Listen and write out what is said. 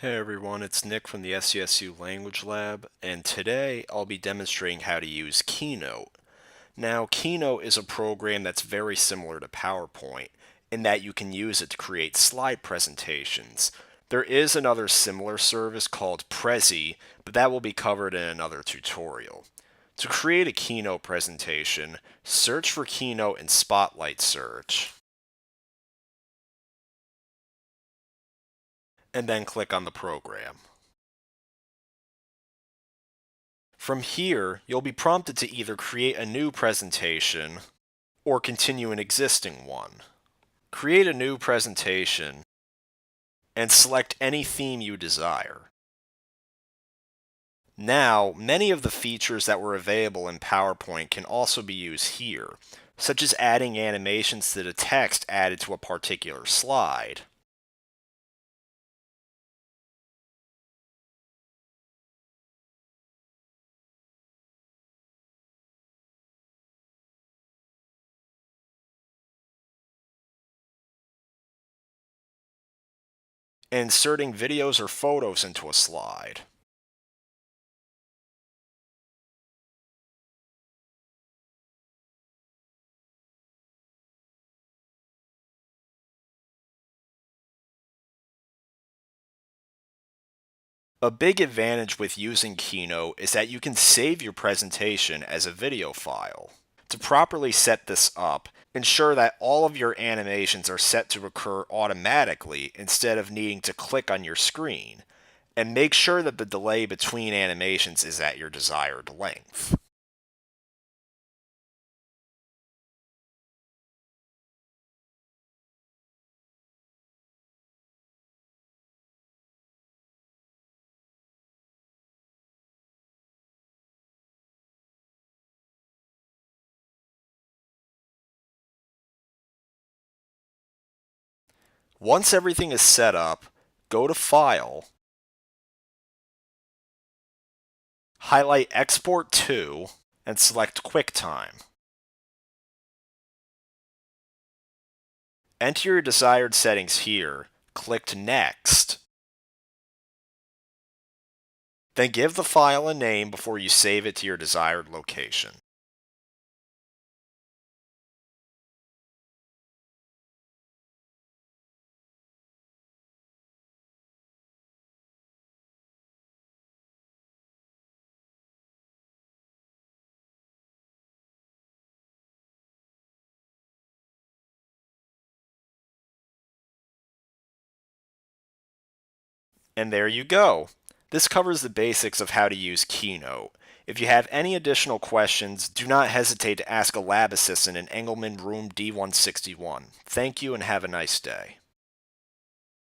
Hey everyone, it's Nick from the SCSU Language Lab, and today I'll be demonstrating how to use Keynote. Now, Keynote is a program that's very similar to PowerPoint in that you can use it to create slide presentations. There is another similar service called Prezi, but that will be covered in another tutorial. To create a Keynote presentation, search for Keynote in Spotlight Search, and then click on the program. From here, you'll be prompted to either create a new presentation or continue an existing one. Create a new presentation and select any theme you desire. Now, many of the features that were available in PowerPoint can also be used here, such as adding animations to the text added to a particular slide, inserting videos or photos into a slide. A big advantage with using Keynote is that you can save your presentation as a video file. To properly set this up, ensure that all of your animations are set to occur automatically instead of needing to click on your screen, and make sure that the delay between animations is at your desired length. Once everything is set up, go to File, highlight Export To, and select QuickTime. Enter your desired settings here, click Next, then give the file a name before you save it to your desired location. And there you go. This covers the basics of how to use Keynote. If you have any additional questions, do not hesitate to ask a lab assistant in Engelman Room D161. Thank you and have a nice day.